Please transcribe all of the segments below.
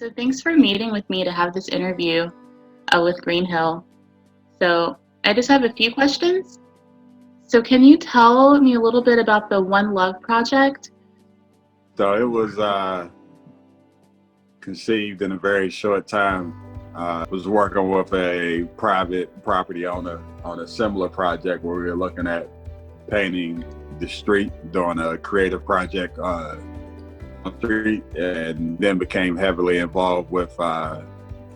So thanks for meeting with me to have this interview with Greenhill. So I just have a few questions. So can you tell me a little bit about the One Love project? So it was conceived in a very short time. I was working with a private property owner on a similar project where we were looking at painting the street, doing a creative project on the street, and then became heavily involved with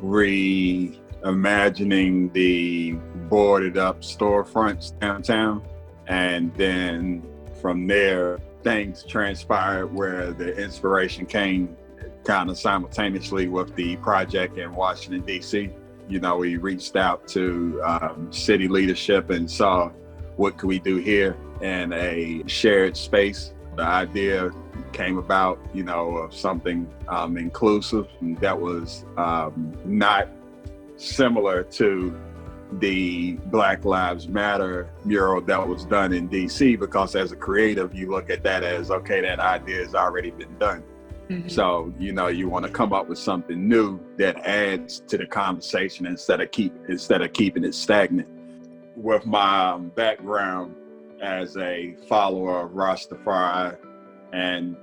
reimagining the boarded up storefronts downtown. And then from there, things transpired where the inspiration came kind of simultaneously with the project in Washington, D.C. You know, we reached out to city leadership and saw what could we do here in a shared space. The idea came about, of something inclusive that was not similar to the Black Lives Matter mural that was done in DC, because as a creative, you look at that as, okay, that idea has already been done. Mm-hmm. So, you want to come up with something new that adds to the conversation instead of keeping it stagnant. With my background as a follower of Rastafari and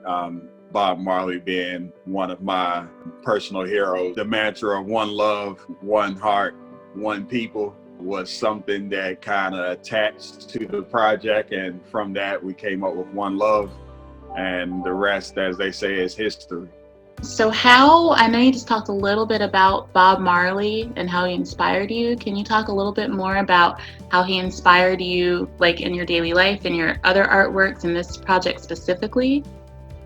Bob Marley being one of my personal heroes, the mantra of one love, one heart, one people was something that kind of attached to the project. And from that, we came up with One Love, and the rest, as they say, is history. So I know you just talked a little bit about Bob Marley and how he inspired you. Can you talk a little bit more about how he inspired you, like in your daily life and your other artworks in this project specifically?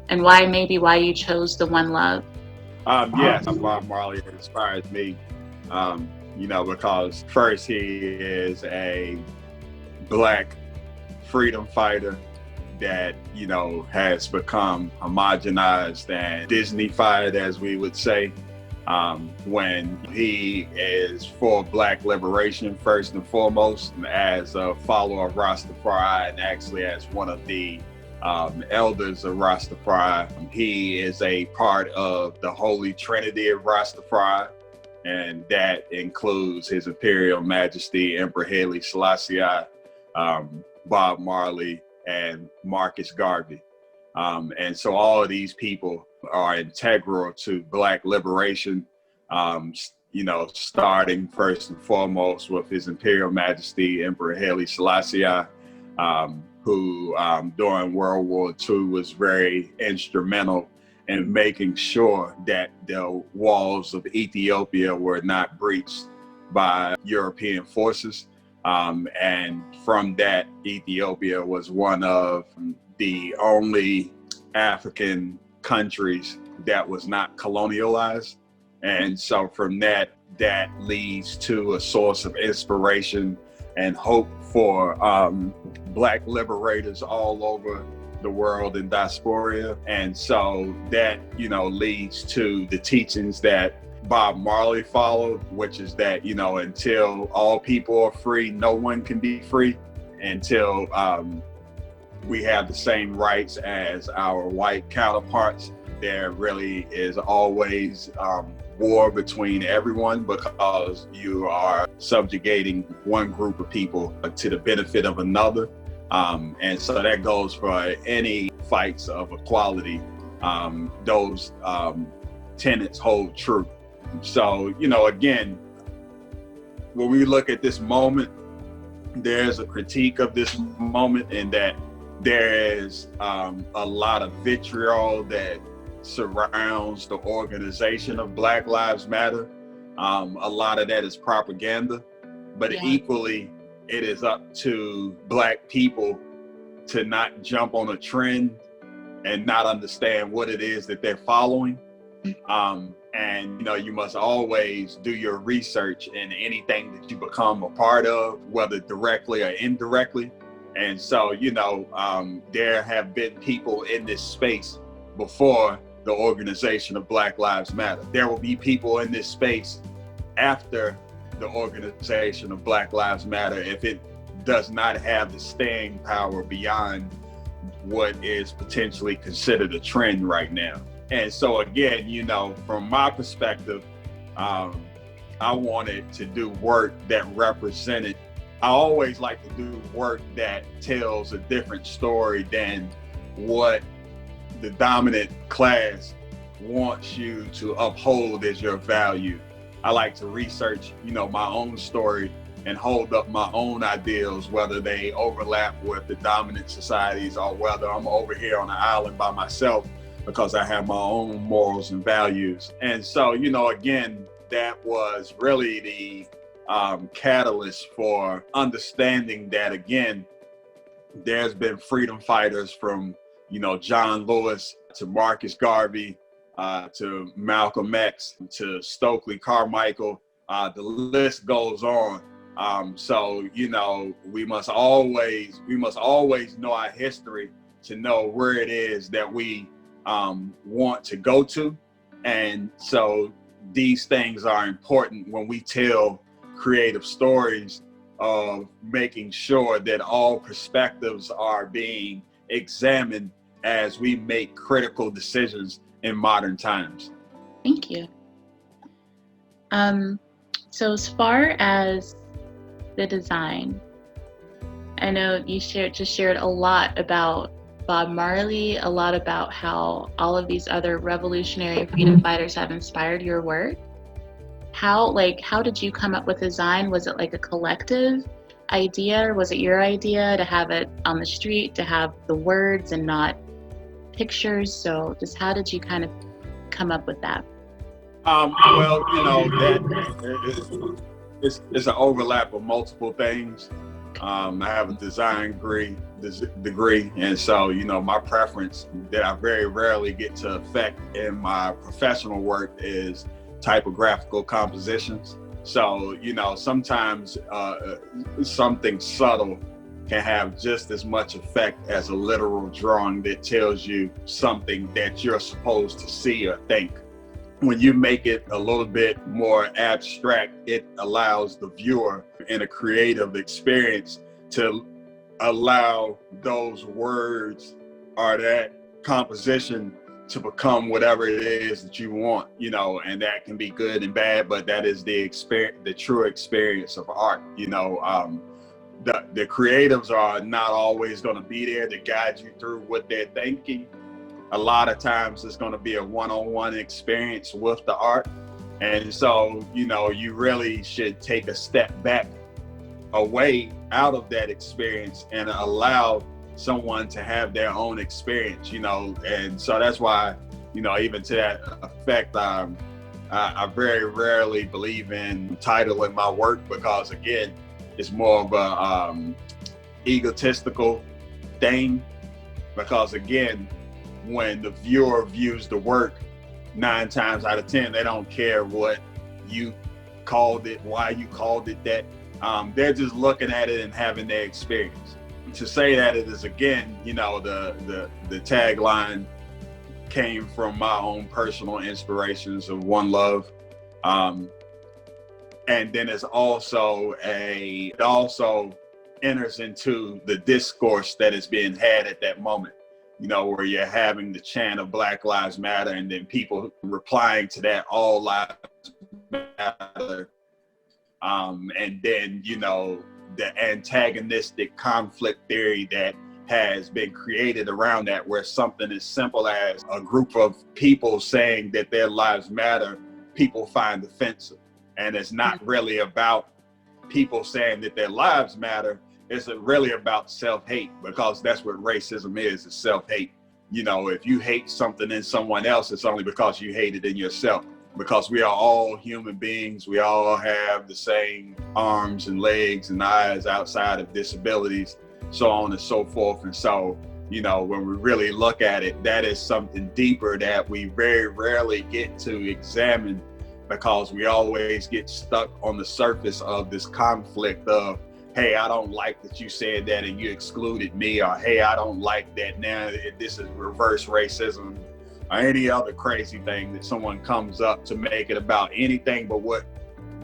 And why you chose the One Love? Yes, Bob Marley inspires me, because first he is a Black freedom fighter that, has become homogenized and Disneyfied, as we would say, when he is for Black liberation first and foremost, and as a follower of Rastafari, and actually as one of the elders of Rastafari. He is a part of the Holy Trinity of Rastafari, and that includes His Imperial Majesty Emperor Haile Selassie, Bob Marley, and Marcus Garvey. And so all of these people are integral to Black liberation, starting first and foremost with His Imperial Majesty Emperor Haile Selassie, who during World War II was very instrumental in making sure that the walls of Ethiopia were not breached by European forces. And from that, Ethiopia was one of the only African countries that was not colonialized. And so from that leads to a source of inspiration and hope for Black liberators all over the world in diaspora. And so that, leads to the teachings that Bob Marley followed, which is that, until all people are free, no one can be free. Until we have the same rights as our white counterparts, there really is always war between everyone, because you are subjugating one group of people to the benefit of another. And so that goes for any fights of equality. Those tenets hold true. So, again, when we look at this moment, there's a critique of this moment in that there is a lot of vitriol that surrounds the organization of Black Lives Matter. A lot of that is propaganda, but equally, it is up to Black people to not jump on a trend and not understand what it is that they're following. And, you must always do your research in anything that you become a part of, whether directly or indirectly. And so, there have been people in this space before the organization of Black Lives Matter. There will be people in this space after the organization of Black Lives Matter if it does not have the staying power beyond what is potentially considered a trend right now. And so again, from my perspective, um, I wanted to do work that represented. I always like to do work that tells a different story than what the dominant class wants you to uphold as your value. I like to research, my own story and hold up my own ideals, whether they overlap with the dominant societies or whether I'm over here on the island by myself because I have my own morals and values. And so, again, that was really the catalyst for understanding that, again, there's been freedom fighters from, John Lewis to Marcus Garvey, to Malcolm X, to Stokely Carmichael. The list goes on. So, we must always know our history to know where it is that we want to go to. And so these things are important when we tell creative stories of making sure that all perspectives are being examined as we make critical decisions in modern times. Thank you. So as far as the design, I know you shared a lot about Bob Marley, a lot about how all of these other revolutionary freedom fighters have inspired your work. How did you come up with design? Was it like a collective idea, or was it your idea to have it on the street, to have the words and not pictures? So just how did you kind of come up with that? Well, that it's an overlap of multiple things. I have a design degree, and so my preference that I very rarely get to affect in my professional work is typographical compositions. So sometimes something subtle can have just as much effect as a literal drawing that tells you something that you're supposed to see or think. When you make it a little bit more abstract, it allows the viewer in a creative experience to allow those words or that composition to become whatever it is that you want, and that can be good and bad, but that is the true experience of art. The creatives are not always going to be there to guide you through what they're thinking. A lot of times it's going to be a one-on-one experience with the art. And so, you really should take a step back away out of that experience and allow someone to have their own experience, and so that's why, even to that effect, I very rarely believe in titling my work, because again, it's more of a egotistical thing, because again, when the viewer views the work, 9 times out of 10, they don't care what you called it, why you called it that. They're just looking at it and having their experience. To say that it is, again, the tagline came from my own personal inspirations of one love. And then it also enters into the discourse that is being had at that moment. Where you're having the chant of Black Lives Matter, and then people replying to that, all lives matter. And then, the antagonistic conflict theory that has been created around that, where something as simple as a group of people saying that their lives matter, people find offensive. And it's not really about people saying that their lives matter. It's really about self-hate, because that's what racism is self-hate. If you hate something in someone else, it's only because you hate it in yourself, because we are all human beings. We all have the same arms and legs and eyes outside of disabilities, so on and so forth. And so, when we really look at it, that is something deeper that we very rarely get to examine, because we always get stuck on the surface of this conflict of, hey, I don't like that you said that and you excluded me, or hey, I don't like that now this is reverse racism, or any other crazy thing that someone comes up to make it about anything but what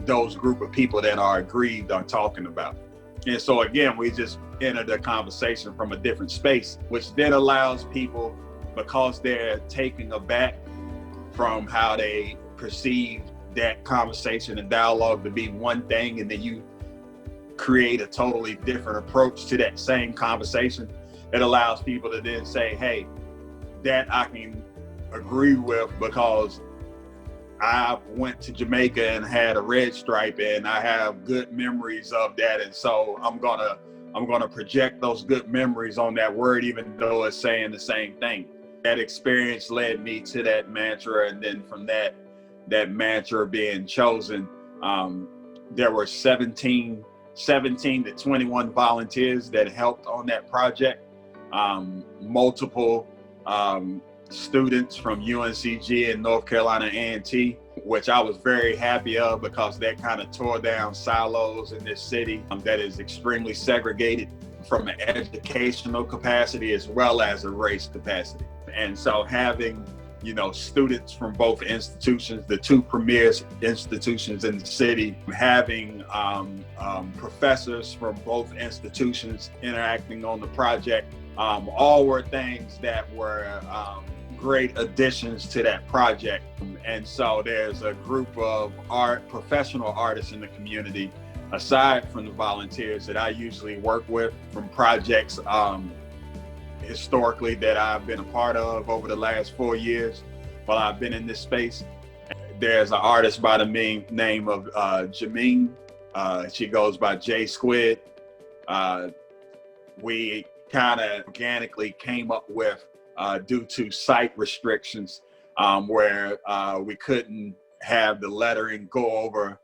those group of people that are aggrieved are talking about. And so again, we just enter the conversation from a different space, which then allows people, because they're taken aback from how they perceive that conversation and dialogue to be one thing, and then you create a totally different approach to that same conversation. It allows people to then say, hey, that I can agree with because I went to Jamaica and had a red stripe and I have good memories of that. And so I'm gonna project those good memories on that word, even though it's saying the same thing. That experience led me to that mantra. And then from that mantra being chosen, there were 17 to 21 volunteers that helped on that project. Multiple students from UNCG and North Carolina A&T, which I was very happy of because that kind of tore down silos in this city that is extremely segregated from an educational capacity as well as a race capacity. And so having, students from both institutions, the two premier institutions in the city, having professors from both institutions interacting on the project, all were things that were great additions to that project. And so there's a group of professional artists in the community, aside from the volunteers that I usually work with from projects historically that I've been a part of over the last 4 years while I've been in this space. There's an artist by the name of Jameen. She goes by J Squid. We kind of organically came up with due to site restrictions where we couldn't have the lettering go over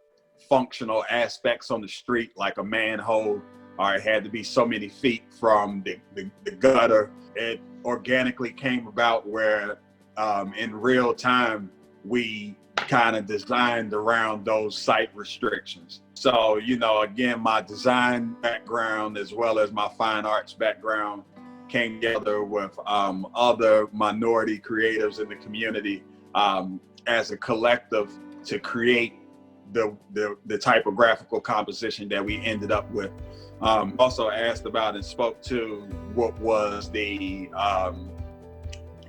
functional aspects on the street like a manhole, or it had to be so many feet from the gutter. It organically came about where in real time we kind of designed around those site restrictions. So, again, my design background as well as my fine arts background came together with other minority creatives in the community as a collective to create the typographical composition that we ended up with. Also asked about and spoke to what was the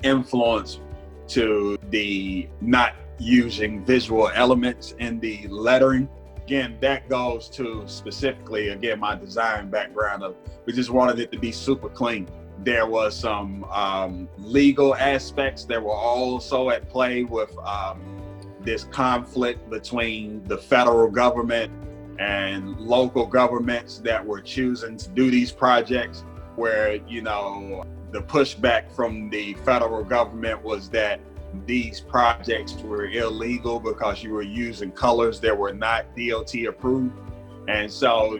influence to the not using visual elements in the lettering. Again, that goes to specifically, again, my design background of, we just wanted it to be super clean. There was some legal aspects that were also at play with this conflict between the federal government and local governments that were choosing to do these projects, where, the pushback from the federal government was that these projects were illegal because you were using colors that were not DOT approved. And so,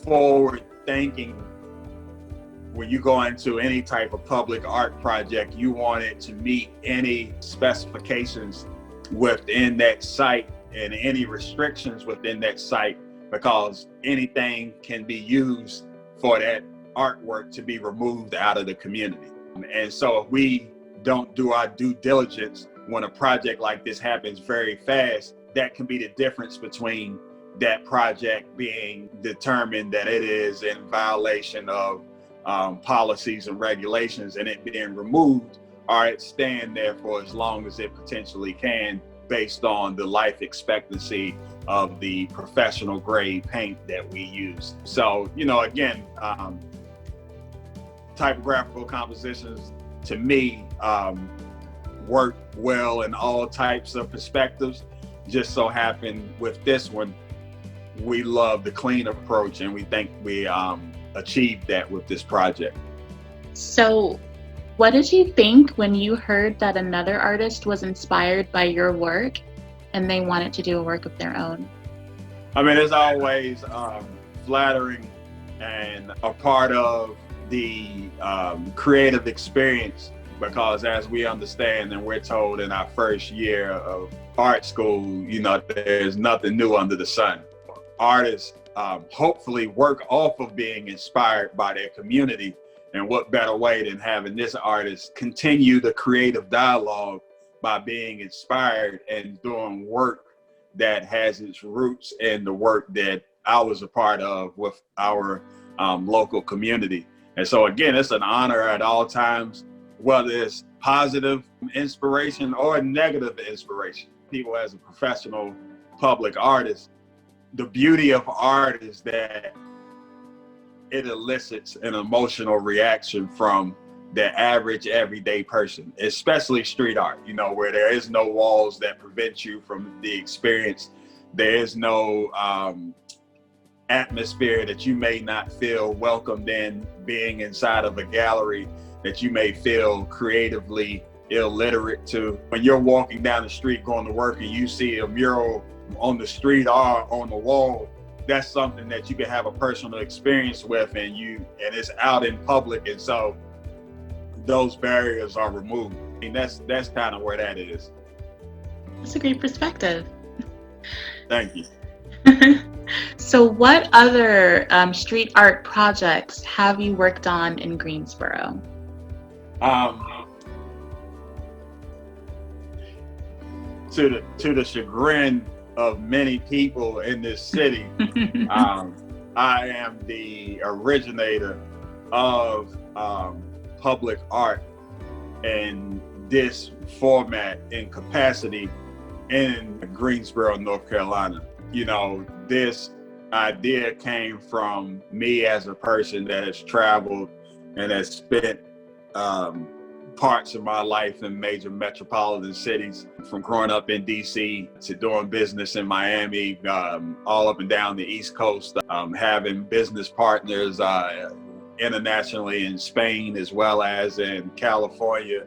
forward thinking, when you go into any type of public art project, you want it to meet any specifications within that site and any restrictions within that site, because anything can be used for that artwork to be removed out of the community. And so if we don't do our due diligence when a project like this happens very fast, that can be the difference between that project being determined that it is in violation of policies and regulations and it being removed, or it staying there for as long as it potentially can based on the life expectancy of the professional grade paint that we use. So, again, typographical compositions to me work well in all types of perspectives. Just so happened with this one, we love the clean approach, and we think we achieved that with this project. So what did you think when you heard that another artist was inspired by your work and they wanted to do a work of their own? I mean, it's always flattering and a part of the creative experience, because as we understand and we're told in our first year of art school, there's nothing new under the sun. Artists hopefully work off of being inspired by their community, and what better way than having this artist continue the creative dialogue by being inspired and doing work that has its roots in the work that I was a part of with our local community. And so again, it's an honor at all times whether it's positive inspiration or negative inspiration. People as a professional public artist, the beauty of art is that it elicits an emotional reaction from the average everyday person, especially street art, where there is no walls that prevent you from the experience. There is no atmosphere that you may not feel welcomed in being inside of a gallery that you may feel creatively illiterate to. When you're walking down the street going to work and you see a mural on the street or on the wall, that's something that you can have a personal experience with, and it's out in public, and so those barriers are removed. I mean, that's kind of where that is. That's a great perspective. Thank you. So what other street art projects have you worked on in Greensboro? To the chagrin of many people in this city, I am the originator of public art in this format and capacity in Greensboro, North Carolina. This idea came from me as a person that has traveled and has spent parts of my life in major metropolitan cities, from growing up in DC to doing business in Miami, all up and down the East Coast, having business partners internationally in Spain as well as in California,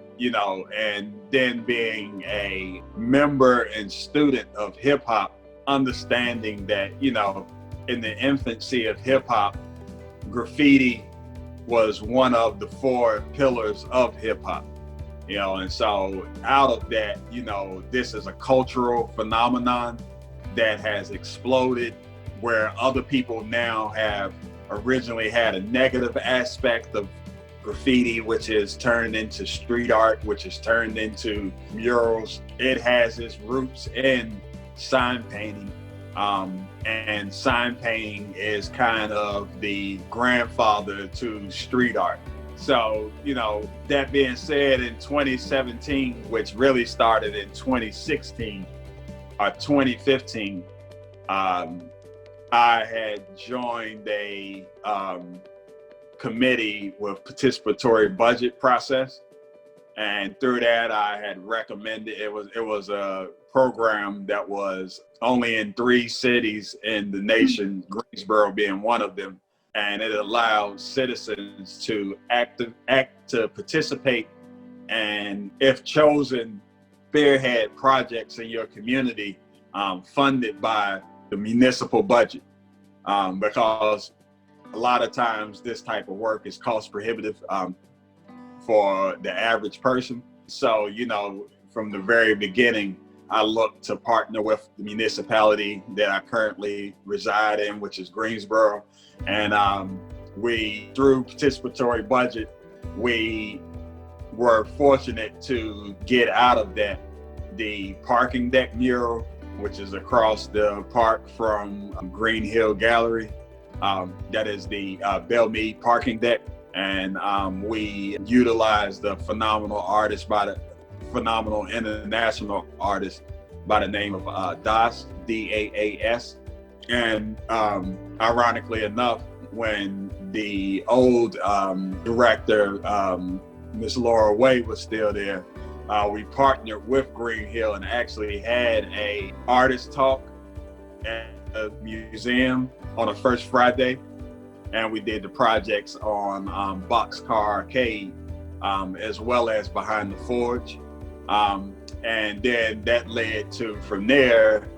and then being a member and student of hip hop, understanding that, in the infancy of hip hop, graffiti was one of the 4 pillars of hip hop, and so out of that, this is a cultural phenomenon that has exploded, where other people now have originally had a negative aspect of graffiti, which is turned into street art, which is turned into murals. It has its roots in sign painting. And sign painting is kind of the grandfather to street art. So, that being said, in 2017, which really started in 2016 or 2015, I had joined a committee with participatory budget process. And through that, I had recommended, it was a program that was only in 3 cities in the nation, Greensboro being one of them. And it allowed citizens to participate, and if chosen, spearhead projects in your community funded by the municipal budget. Because a lot of times this type of work is cost prohibitive for the average person. So, from the very beginning, I looked to partner with the municipality that I currently reside in, which is Greensboro. And we, through participatory budget, we were fortunate to get out of that the parking deck mural, which is across the park from Green Hill Gallery. That is the Bellmead parking deck. And we utilized the phenomenal international artist by the name of Das, D-A-A-S. And ironically enough, when the old director, Miss Laura Way, was still there, we partnered with Green Hill and actually had a artist talk at the museum on the first Friday. And we did the projects on Boxcar Arcade, as well as Behind the Forge. And then that led to, from there,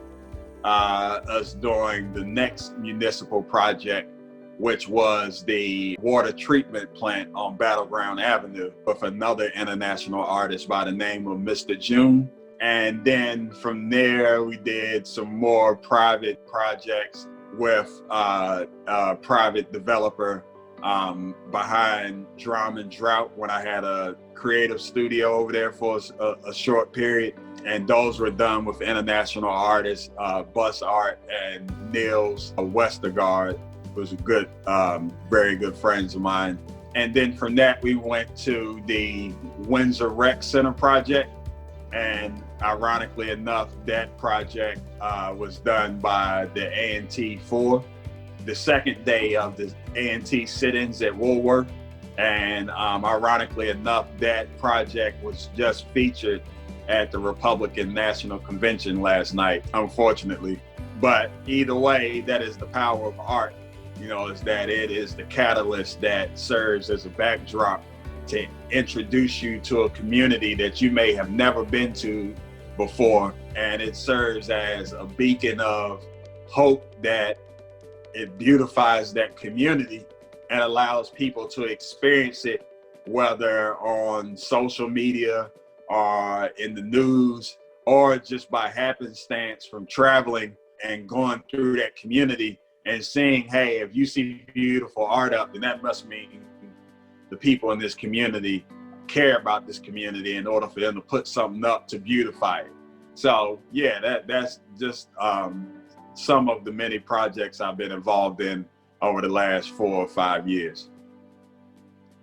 us doing the next municipal project, which was the water treatment plant on Battleground Avenue with another international artist by the name of Mr. June. And then from there, we did some more private projects with a private developer behind Drum and Drought, when I had a creative studio over there for a short period. And those were done with international artists, Bus Art and Niels Westergaard, who's a good, very good friends of mine. And then from that, we went to the Windsor Rec Center project. And ironically enough, that project was done by the A&T for the second day of the A&T sit-ins at Woolworth. And ironically enough, that project was just featured at the Republican National Convention last night, unfortunately. But either way, that is the power of art, is that it is the catalyst that serves as a backdrop to introduce you to a community that you may have never been to before. And it serves as a beacon of hope that it beautifies that community and allows people to experience it, whether on social media or in the news, or just by happenstance from traveling and going through that community and seeing, hey, if you see beautiful art up, then that must mean the people in this community care about this community in order for them to put something up to beautify it. So yeah, that's just some of the many projects I've been involved in over the last 4 or 5 years.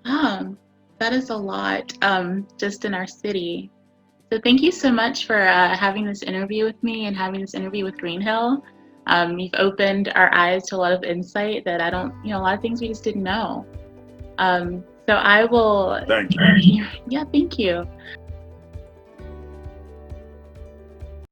That is a lot, just in our city. So thank you so much for having this interview with me and having this interview with Greenhill. You've opened our eyes to a lot of insight that a lot of things we just didn't know. So I will. Thank you. Yeah, thank you.